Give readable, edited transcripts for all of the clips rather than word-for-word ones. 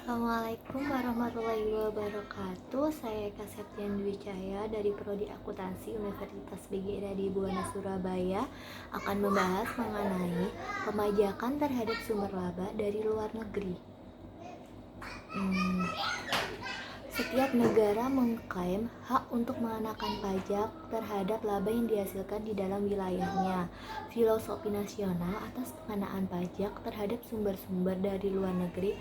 Assalamualaikum warahmatullahi wabarakatuh. Saya Eka Septian Dwi Cahya dari Prodi Akuntansi Universitas BGI di Buana Surabaya akan membahas mengenai pemajakan terhadap sumber laba dari luar negeri. Setiap negara mengklaim hak untuk mengenakan pajak terhadap laba yang dihasilkan di dalam wilayahnya. Filosofi nasional atas pengenaan pajak terhadap sumber-sumber dari luar negeri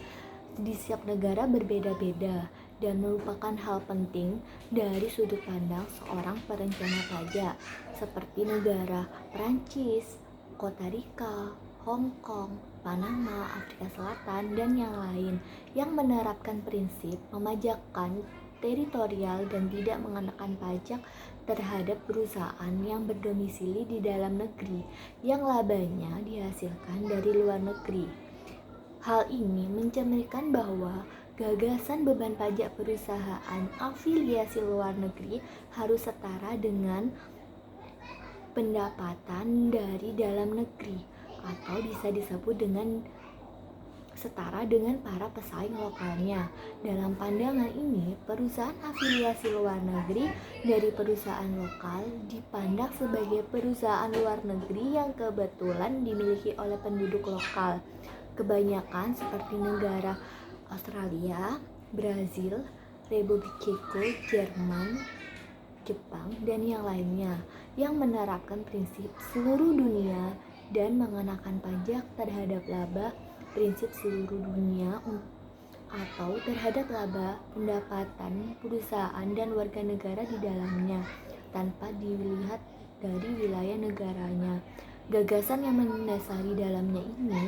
di setiap negara berbeda-beda dan merupakan hal penting dari sudut pandang seorang perencana pajak seperti negara Prancis, Kosta Rika, Hong Kong, Panama, Afrika Selatan, dan yang lain yang menerapkan prinsip pemajakan teritorial dan tidak mengenakan pajak terhadap perusahaan yang berdomisili di dalam negeri yang labanya dihasilkan dari luar negeri. Hal ini mencerminkan bahwa gagasan beban pajak perusahaan afiliasi luar negeri harus setara dengan pendapatan dari dalam negeri, atau bisa disebut dengan setara dengan para pesaing lokalnya. Dalam pandangan ini, perusahaan afiliasi luar negeri dari perusahaan lokal dipandang sebagai perusahaan luar negeri yang kebetulan dimiliki oleh penduduk lokal. Kebanyakan seperti negara Australia, Brazil, Republik Ceko, Jerman, Jepang, dan yang lainnya yang menerapkan prinsip seluruh dunia dan mengenakan pajak terhadap laba prinsip seluruh dunia atau terhadap laba pendapatan perusahaan dan warga negara di dalamnya tanpa dilihat dari wilayah negaranya. Gagasan yang mendasari dalamnya ini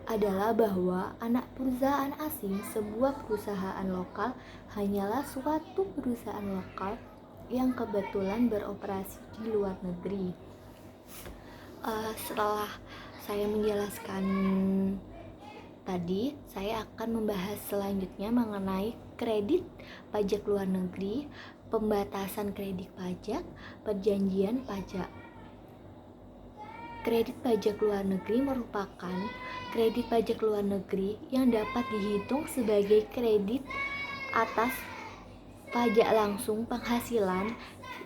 adalah bahwa anak perusahaan asing sebuah perusahaan lokal hanyalah suatu perusahaan lokal yang kebetulan beroperasi di luar negeri. Setelah saya menjelaskan tadi, saya akan membahas selanjutnya mengenai kredit pajak luar negeri, pembatasan kredit pajak, perjanjian pajak. Kredit pajak luar negeri merupakan kredit pajak luar negeri yang dapat dihitung sebagai kredit atas pajak langsung penghasilan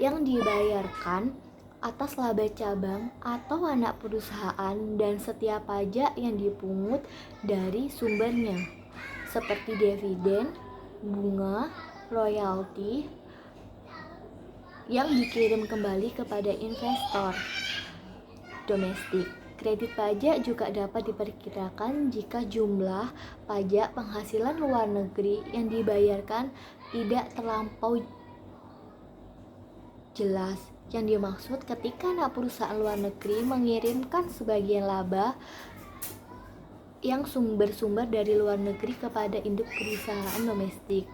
yang dibayarkan atas laba cabang atau anak perusahaan dan setiap pajak yang dipungut dari sumbernya, seperti dividen, bunga, royalti yang dikirim kembali kepada investor domestik. Kredit pajak juga dapat diperkirakan jika jumlah pajak penghasilan luar negeri yang dibayarkan tidak terlampau jelas. Yang dimaksud ketika anak perusahaan luar negeri mengirimkan sebagian laba yang bersumber dari luar negeri kepada induk perusahaan domestik.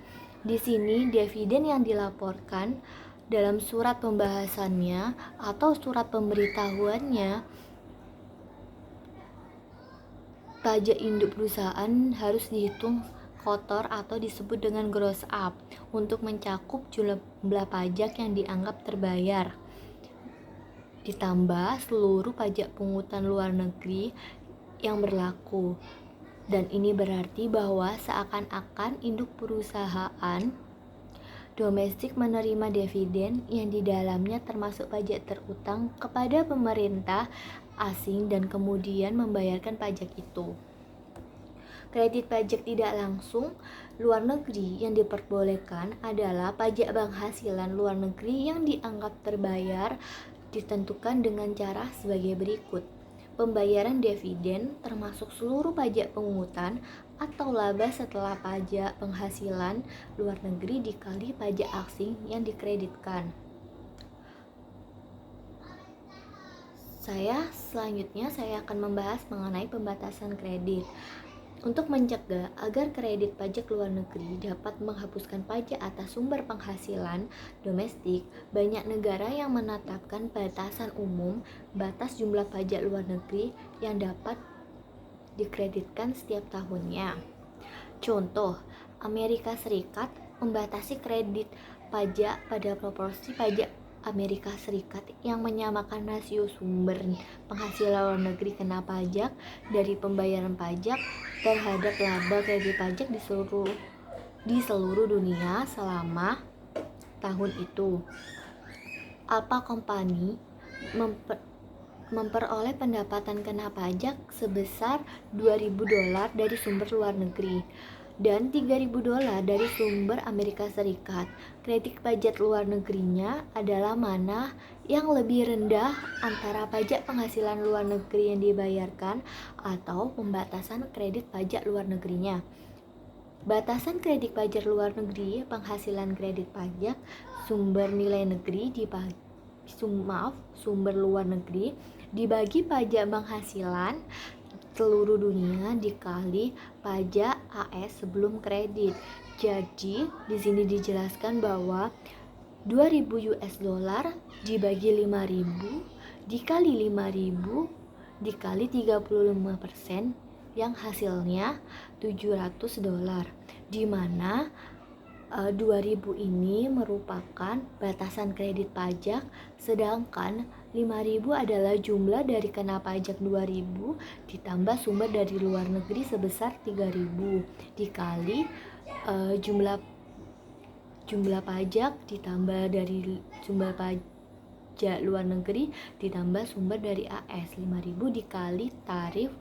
Di sini dividen yang dilaporkan dalam surat pembahasannya atau surat pemberitahuannya pajak induk perusahaan harus dihitung kotor atau disebut dengan gross up untuk mencakup jumlah pajak yang dianggap terbayar, ditambah seluruh pajak pungutan luar negeri yang berlaku. Dan ini berarti bahwa seakan-akan induk perusahaan domestik menerima dividen yang di dalamnya termasuk pajak terutang kepada pemerintah asing dan kemudian membayarkan pajak itu. Kredit pajak tidak langsung luar negeri yang diperbolehkan adalah pajak penghasilan luar negeri yang dianggap terbayar ditentukan dengan cara sebagai berikut. Pembayaran dividen termasuk seluruh pajak pungutan atau laba setelah pajak penghasilan luar negeri dikali pajak asing yang dikreditkan. Selanjutnya saya akan membahas mengenai pembatasan kredit. Untuk mencegah agar kredit pajak luar negeri dapat menghapuskan pajak atas sumber penghasilan domestik, banyak negara yang menetapkan batasan umum batas jumlah pajak luar negeri yang dapat dikreditkan setiap tahunnya. Contoh, Amerika Serikat membatasi kredit pajak pada proporsi pajak Amerika Serikat yang menyamakan rasio sumber penghasilan luar negeri kena pajak dari pembayaran pajak terhadap laba kredit pajak di seluruh dunia selama tahun itu. Alpha Company memperoleh pendapatan kena pajak sebesar $2.000 dari sumber luar negeri dan $3.000 dari sumber Amerika Serikat. Kredit pajak luar negerinya adalah mana yang lebih rendah antara pajak penghasilan luar negeri yang dibayarkan atau pembatasan kredit pajak luar negerinya. Batasan kredit pajak luar negeri, penghasilan kredit pajak sumber nilai negeri sumber luar negeri dibagi pajak penghasilan seluruh dunia dikali pajak AS sebelum kredit. Jadi di sini dijelaskan bahwa 2.000 US dollar dibagi 5.000 dikali 5.000 dikali 35% yang hasilnya $700, di mana 2.000 ini merupakan batasan kredit pajak, sedangkan 5.000 adalah jumlah dari kena pajak 2.000 ditambah sumber dari luar negeri sebesar 3.000 dikali jumlah pajak ditambah dari jumlah pajak luar negeri ditambah sumber dari AS. 5.000 dikali tarif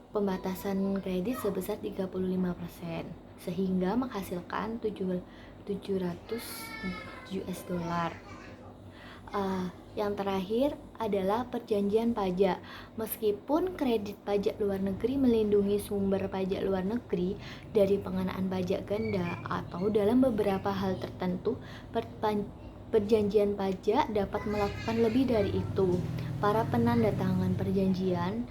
pembatasan kredit sebesar 35%, sehingga menghasilkan 700 US dollar. Yang terakhir adalah perjanjian pajak. Meskipun kredit pajak luar negeri melindungi sumber pajak luar negeri dari pengenaan pajak ganda atau dalam beberapa hal tertentu, perjanjian pajak dapat melakukan lebih dari itu. Para penandatangan perjanjian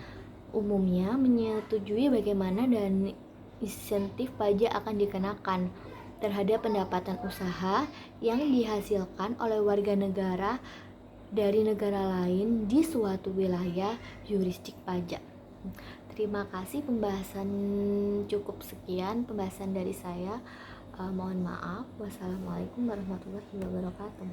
umumnya menyetujui bagaimana dan insentif pajak akan dikenakan terhadap pendapatan usaha yang dihasilkan oleh warga negara dari negara lain di suatu wilayah jurisdik pajak. Terima kasih, pembahasan cukup sekian pembahasan dari saya. Mohon maaf. Wassalamualaikum warahmatullahi wabarakatuh.